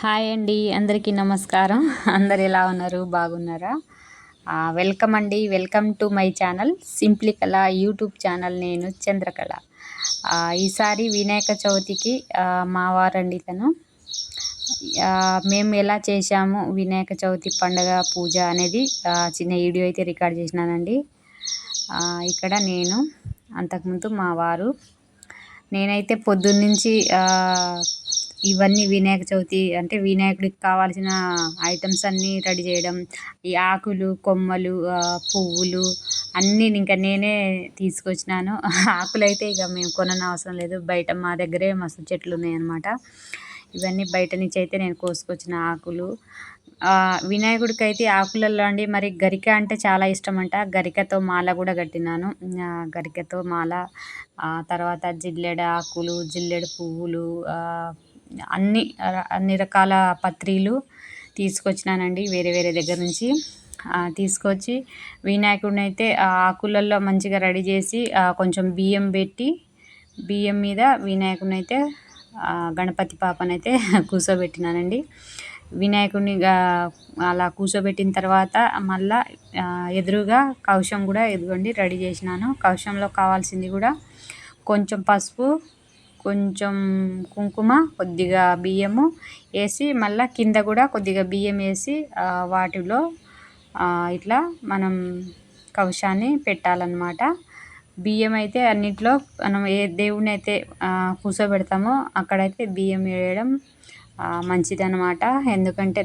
Hi అండి, అందరికీ నమస్కారం. అందరు ఎలా ఉన్నారు? బాగున్నారా? వెల్కమ్ అండి. Welcome to my channel simply కళ యూట్యూబ్ ఛానల్. నేను చంద్రకళ. ఈసారి వినాయక చవితికి మా వారండి తను మేము ఎలా చేశాము వినాయక చవితి పండుగ పూజ అనేది చిన్న వీడియో అయితే రికార్డ్ చేసినానండి. ఇక్కడ నేను, అంతకుముందు మా వారు, నేనైతే పొద్దున్నుంచి ఇవన్నీ వినాయక చవితి అంటే వినాయకుడికి కావాల్సిన ఐటమ్స్ అన్నీ రెడీ చేయడం, ఈ ఆకులు, కొమ్మలు, పువ్వులు అన్నీ ఇంకా నేనే తీసుకొచ్చినాను. ఆకులైతే ఇక మేము కొననవసరం లేదు, బయట మా దగ్గరే మస్తు చెట్లు ఉన్నాయన్నమాట. ఇవన్నీ బయట నుంచి అయితే నేను కోసుకొచ్చిన ఆకులు. వినాయకుడికి అయితే ఆకులలో అండి మరి గరిక అంటే చాలా ఇష్టం అంట. గరికతో మాల కూడా కట్టినాను. గరికతో మాల, తర్వాత జిల్లెడ ఆకులు, జిల్లెడ పువ్వులు, అన్ని రకాల పత్రీలు తీసుకొచ్చినానండి వేరే వేరే దగ్గర నుంచి. తీసుకొచ్చి వినాయకుడిని అయితే ఆకులలో మంచిగా రెడీ చేసి కొంచెం బియ్యం పెట్టి, బియ్యం మీద వినాయకుడిని అయితే గణపతి పాపనైతే కూర్చోబెట్టినానండి. వినాయకుడిని అలా కూర్చోబెట్టిన తర్వాత మళ్ళా ఎదురుగా కవశం కూడా ఎదుగండి రెడీ చేసినాను. కవశంలో కావాల్సింది కూడా కొంచెం పసుపు, కొంచెం కుంకుమ, కొద్దిగా బియ్యము వేసి మళ్ళీ కింద కూడా కొద్దిగా బియ్యం వేసి వాటిలో ఇట్లా మనం కవశాన్ని పెట్టాలన్నమాట. బియ్యం అయితే అన్నిట్లో మనం ఏ దేవుడిని అయితే కూర్చోబెడతామో అక్కడైతే బియ్యం వేయడం మంచిదన్నమాట. ఎందుకంటే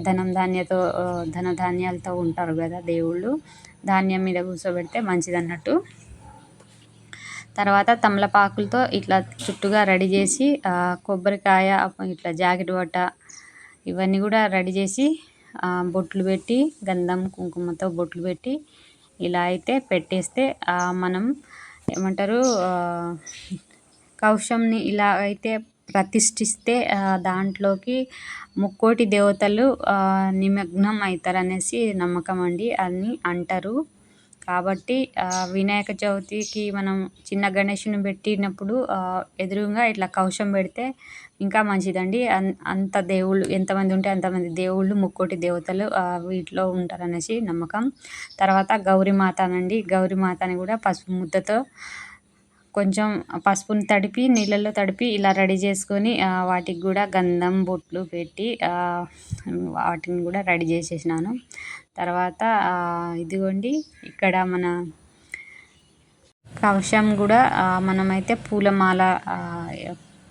ధనధాన్యాలతో ఉంటారు కదా దేవుళ్ళు, ధాన్యం మీద కూర్చోబెడితే మంచిదన్నట్టు. తర్వాత తమలపాకులతో ఇట్లా చుట్టుగా రెడీ చేసి కొబ్బరికాయ, ఇట్లా జాకెట్ బట్ట ఇవన్నీ కూడా రెడీ చేసి బొట్లు పెట్టి, గంధం కుంకుమతో బొట్లు పెట్టి ఇలా అయితే పెట్టేస్తే మనం ఏమంటారు కవశంని ఇలా అయితే ప్రతిష్ఠిస్తే దాంట్లోకి ముక్కోటి దేవతలు నిమగ్నం అవుతారనేసి నమ్మకం అండి అని అంటారు. కాబట్టి వినాయక చవితికి మనం చిన్న గణేషుని పెట్టినప్పుడు ఎదురుగా ఇట్లా కవశం పెడితే ఇంకా మంచిదండి. అంత దేవుళ్ళు ఎంతమంది ఉంటే అంతమంది దేవుళ్ళు, ముక్కోటి దేవతలు వీటిలో ఉంటారనేసి నమ్మకం. తర్వాత గౌరీమాతనండి, గౌరీమాతని కూడా పసుపు ముద్దతో కొంచెం పసుపుని తడిపి, నీళ్ళల్లో తడిపి ఇలా రెడీ చేసుకొని వాటికి కూడా గంధం బొట్లు పెట్టి వాటిని కూడా రెడీ చేసేసినాను. తర్వాత ఇదిగోండి ఇక్కడ మన కవశం కూడా మనమైతే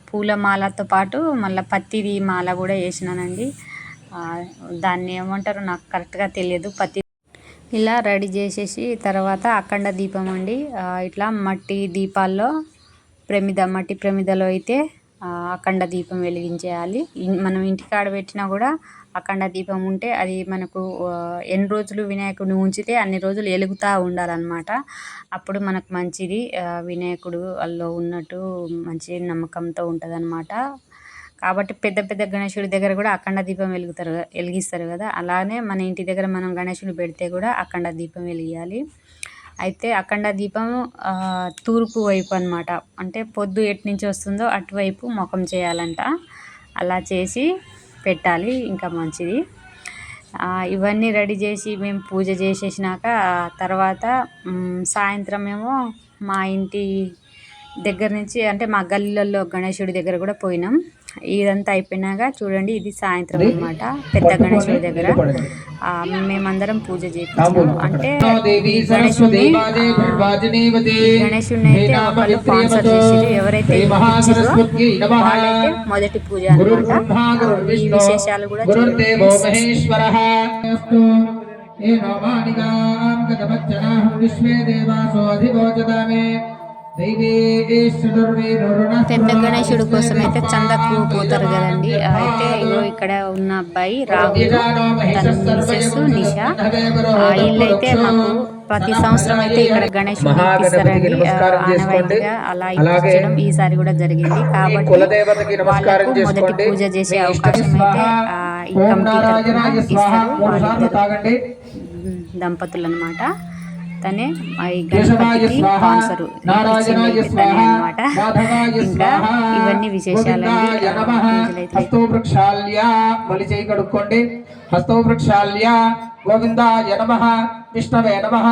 పూలమాలతో పాటు మళ్ళీ పత్తిది మాల కూడా వేసినానండి. దాన్ని ఏమంటారు నాకు కరెక్ట్గా తెలియదు. ఇలా రెడీ చేసేసి తర్వాత అఖండ దీపం అండి, ఇట్లా మట్టి దీపాల్లో మట్టి ప్రమిదలో అయితే అఖండ దీపం వెలిగించేయాలి. మనం ఇంటికాడ పెట్టినా కూడా అఖండ దీపం ఉంటే అది మనకు ఎన్ని రోజులు వినాయకుడిని ఉంచితే అన్ని రోజులు వెలుగుతూ ఉండాలన్నమాట. అప్పుడు మనకు మంచిది, వినాయకుడు అల్లో ఉన్నట్టు మంచి నమ్మకంతో ఉంటుందన్నమాట. కాబట్టి పెద్ద పెద్ద గణేశుడి దగ్గర కూడా అఖండ దీపం వెలిగిస్తారు కదా, అలానే మన ఇంటి దగ్గర మనం గణేశుని పెడితే కూడా అఖండ దీపం వెలిగియాలి. అయితే అఖండ దీపం తూర్పు వైపు అన్నమాట, అంటే పొద్దు ఎటు నుంచి వస్తుందో అటువైపు ముఖం చేయాలంట. అలా చేసి పెట్టాలి, ఇంకా మంచిది. ఇవన్నీ రెడీ చేసి మేము పూజ చేసేసినాక తర్వాత సాయంత్రం ఏమో మా ఇంటి దగ్గర నుంచి అంటే మా గల్లీలలో గణేశుడి దగ్గర కూడా పోయినాం. ఇదంతా అయిపోయినాక చూడండి, ఇది సాయంత్రం అన్నమాట. పెద్ద గణేశుడి దగ్గర మేమందరం పూజ చేయించాము. అంటే గణేశుడిని అయితే వాళ్ళు స్పాన్సర్ చేసి ఎవరైతే ఇచ్చారో వాళ్ళైతే మొదటి పూజ అన్నమాట. ఈ విశేషాలు కూడా పెద్ద గణేశుడి కోసం అయితే చందకు పోతారు కదండి. అయితే ఇక్కడ ఉన్న అబ్బాయి రాహుల్, తన మిసెస్ నిషా, వీళ్ళైతే మాకు ప్రతి సంవత్సరం అయితే ఇక్కడ గణేశుడిని ఇప్పిస్తారండి. ఆనవాయితీగా అలా ఇప్పించడం ఈసారి కూడా జరిగింది. కాబట్టి వాళ్ళకు మొదటి పూజ చేసే అవకాశం అయితే ఈ కమిటీ తరఫున ఇస్తారు వాళ్ళిద్దరు దంపతులు అన్నమాట. తనే ఈ గణపతికి స్పాన్సరు అనమాట. ఇంకా ఇవన్నీ విశేషాలండి. కడుక్కోండి. హస్తో వృక్షాల్య గోవిందాయ నమః విష్ణవే నమః.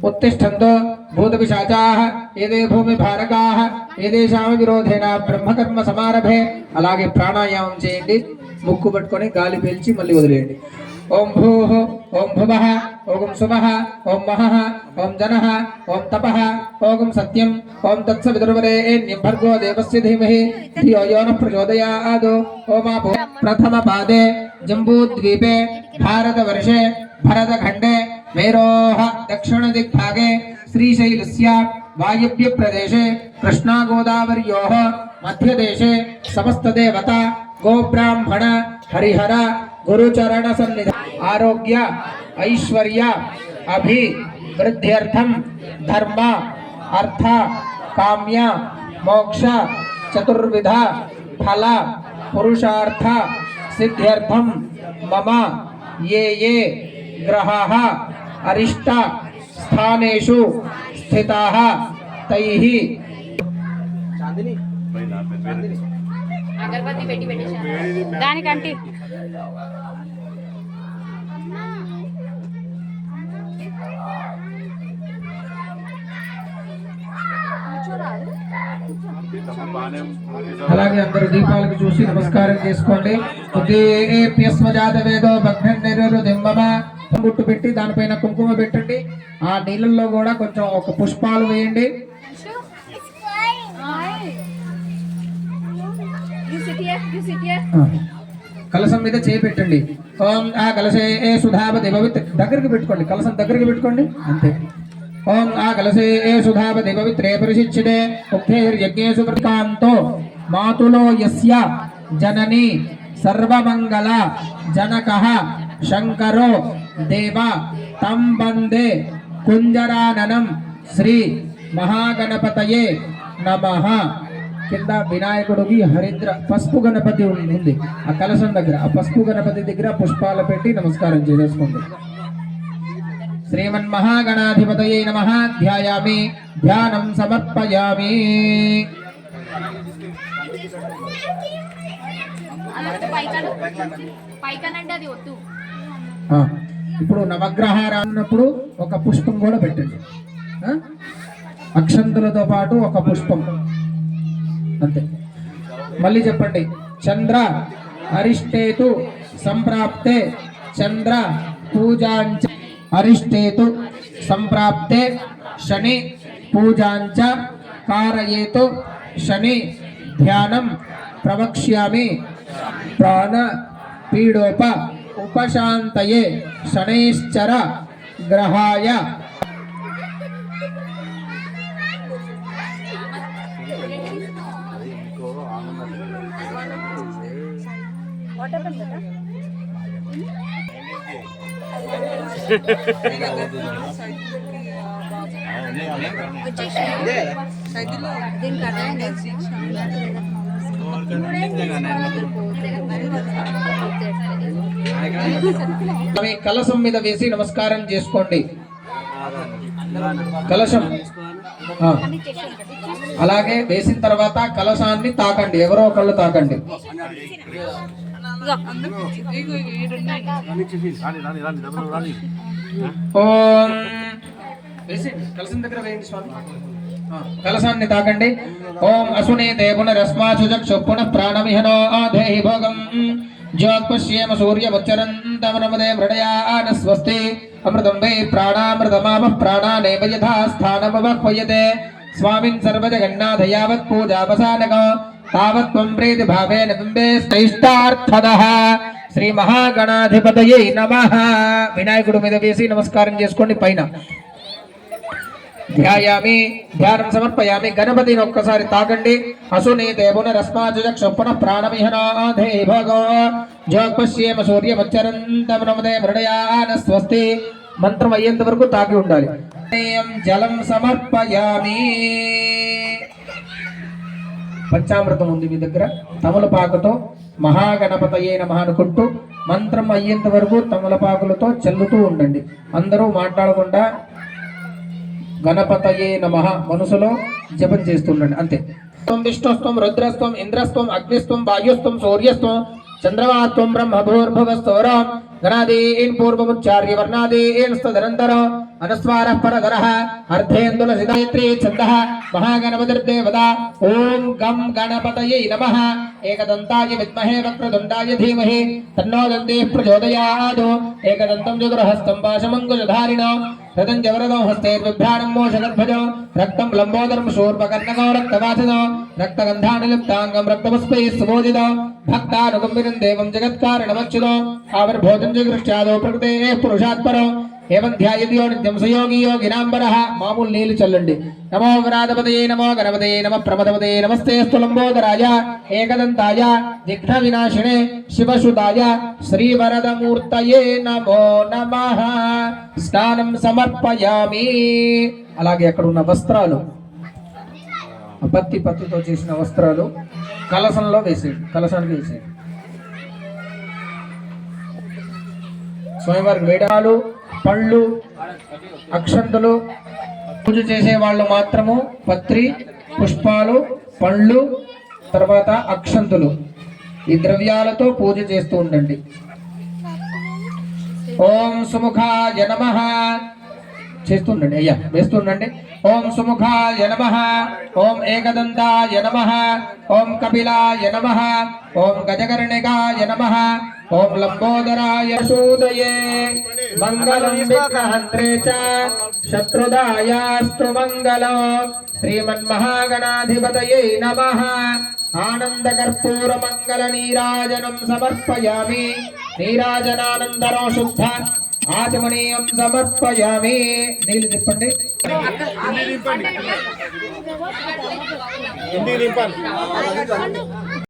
उत्तिष्ठन्तो भूतपिशाचाः एते भूमिभारकाः एतेषां विरोधेन బ్రహ్మకర్మ సమారభే. అలాగే ప్రాణాయామం చేయండి. ముక్కు పట్టుకొని గాలి పీల్చి మళ్ళీ వదిలేయండి. ఓం భూః ఓం భువః ఓం సువః ఓం మహః ఓం జనః ఓం తపః ఓం సత్యం ఓం తత్సవితుర్వరేణ్యం భర్గో దేవస్య ధీమహి ధియో యో నః ప్రచోదయాద్. ఓమాపో ప్రథమ పాదే జంబూద్వీపే భారతవర్షే भरतखंडे मेरोह दक्षिण दिग्भागे श्रीशैलस्य वायव्य प्रदेशे कृष्णा गोदावर्योः मध्यदेशे समस्त देवता गोब्राह्मण हरिहर गुरुचरण सन्निधि आरोग्य ऐश्वर्य अभिवृद्ध्यर्थं धर्म अर्थ काम्य मोक्ष चतुर्विध फल पुरुषार्थ सिद्ध्यर्थं मम ये ये ग्रहाः अरिष्ट स्थानेषु स्थिताः तैः అగరబత్తి పెట్టి పెట్టేశాను దానికంటే. అలాగే అందరూ దీపాలకు చూసి నమస్కారం చేసుకోండి. ఉద్దేప్యస్మజాతవేదో భగ్ననిరుదింబమ గుట్టు పెట్టి దానిపైన కుంకుమ పెట్టండి. ఆ నీళ్ళల్లో కూడా కొంచెం ఒక పుష్పాలు వేయండి. కలసం మీద చేయి పెట్టండి. ఓం ఆ కలసే సుధాపతి పవిత్ర దగ్గరికి పెట్టుకోండి. కలసం దగ్గరికి పెట్టుకోండి అంతే. ఓం ఆ కలసే సుధాపతి పవిత్రే పరిశిచ్చితే ఉక్తేర్యజ్ఞేషు కృతాంతో మాతులో యస్య జనని సర్వమంగళ జనకః శంకరో దేవ తం వందే కుంజరాననం శ్రీ మహాగణపతయే నమః. కింద వినాయకుడికి హరిద్ర పసుపు గణపతి ఉంది ఆ కలశం దగ్గర. ఆ పసుపు గణపతి దగ్గర పుష్పాలు పెట్టి నమస్కారం చేసుకోండి. శ్రీమన్మహాగణాధిపతయే నమః. ధ్యాయామి ధ్యానం సమర్పయామి. ఇప్పుడు నవగ్రహాలు అన్నప్పుడు ఒక పుష్పం కూడా పెట్టండి. అక్షంతులతో పాటు ఒక పుష్పం అంతే. మళ్ళీ చెప్పండి. చంద్ర అరిష్టేతు సంప్రాప్తే చంద్ర పూజాంచ అరిష్టేతు సంప్రాప్తే శని పూజాంచ కారయేతు శని ధ్యానం ప్రవక్ష్యామి ప్రాణ పీడోప ఉపశాంతయే శనైశ్చర గ్రహాయ. కలశం మీద వేసి నమస్కారం చేసుకోండి. కలశం అలాగే వేసిన తర్వాత కలశాన్ని తాకండి. ఎవరో ఒకళ్ళు తాకండి. ఓం కలశం దగ్గర వేయండి స్వామి. కలశాన్ని తాకండి. ఓం అసునీతే పునరస్మాచుచక్షు పునః ప్రాణమిహనో ఆధేహి భోగం జ్యోత్పశ్యేమ సూర్యముచ్చరంతమనమదే మృడయాన స్వస్తి అమృతం వై ప్రాణామృతమాపః ప్రాణానేవ యథా స్థానమవహ్వయతే స్వామిన్ సర్వజగన్నాథ యావత్ పూజాపసానకో తావత్ త్వం ప్రీతి భావేన బింబే శ్రేష్టార్థదః. శ్రీ మహాగణాధిపతయే నమః. వినాయకుడి మీద వేసి నమస్కారం చేసుకోండి. పైన ధ్యాయామి ధ్యానం సమర్పయామి. గణపతిని ఒక్కసారి తాకండి. అసునీతే పునరస్మాచుచక్షు పునః ప్రాణమిహనాధే భగో జోగ్పశ్యేమ సూర్యముచ్చరంతమనమదే మృడయాన స్వస్తి. మంత్రం అయ్యేంత వరకు తాకి ఉండాలి. జలం సమర్పయామి. పంచామృతం ఉంది మీ దగ్గర. తమలపాకుతో మహాగణపతయే నమః అనుకుంటూ మంత్రం అయ్యేంత వరకు తమలపాకులతో చల్లుతూ ఉండండి. అందరూ మాట్లాడకుండా గణపతయే నమః మనసులో జపం చేస్తుండండి అంతే. విష్ణుస్త్వం రుద్రస్త్వం ఇంద్రస్త్వం అగ్నిస్త్వం వాయుస్త్వం సూర్యస్త్వం చంద్రమాత్వం బ్రహ్మభూర్భువస్వరం గణాదీన్ పూర్వముచ్చార్య వర్ణాదీన్ స్తదనంతర అనుస్వార పరగరః అర్ధేందుల సిద్ధేత్రీ ఛందః మహాగణపతిర్దేవతా. ఓం గం గణపతయే నమః. ఏకదంతాయ విద్మహే వక్రతుండాయ ధీమహి తన్నో దంతిః ప్రచోదయాత్. ఏకదంతం చతుర్హస్తం పాశమంకుశధారిణో రథం జవరదం హస్తైర్విభ్రాణం మోషగర్భజో రక్తం లంబోదరం శూర్పకర్ణకో రక్తవాసనో రక్తగంధానిలిప్తాంగం రక్తపుష్పైః సుమోదితో భక్తానుకంబినం దేవం జగత్కారణమచ్యుతో ఆవిర్భూతం జగృష్ట్యాదో ప్రకృతేః పురుషాత్పరో ఏవం ధ్యాయతియో నిత్యం సయోగి యోగినాంబరః. మామూలు నీళ్లు చల్లండి. నమో గణాధిపతయే నమో గణపతయే నమః ప్రమదపతయే నమస్తే స్థులంబోదరాయ ఏకదంతాయ విఘ్న వినాశినే శివసుతాయ శ్రీవరదమూర్తయే నమో నమః. స్నానం సమర్పయామి. అలాగే అక్కడ ఉన్న వస్త్రాలు పత్తితో చేసిన వస్త్రాలు కలశంలో వేసేయండి. కలశానికి వేసేయండి. స్వామివారికి వేడాలు పళ్ళు అక్షంతలు. పూజ చేసే వాళ్ళు మాత్రము పత్రి పుష్పాలు పళ్ళు తర్వాత అక్షంతులు ఈ ద్రవ్యాలతో పూజ చేస్తూ ఉండండి. ఓం సుముఖాయ నమః చేస్తుండండి. అయ్యా వేస్తుండండి. ఓం సుముఖాయ నమః. ఓం ఏకదంతాయ నమః. ఓం కపిలాయ నమః. ఓం గజకర్ణికాయ నమః. ఓం లంబోదరాయ సూదయే మంగళం విఘ్నహంత్రే చ శత్రుదాయాస్తు మంగళం. శ్రీమన్మహాగణాధిపతయే నమః. ఆనందకర్పూర మంగళ నీరాజనం సమర్పయామి. నీరాజనానంతరం శుద్ధ ఆచమనీయం సమర్పయామి. నీళ్ళు చెప్పండి. ఇంటికి నింపండి.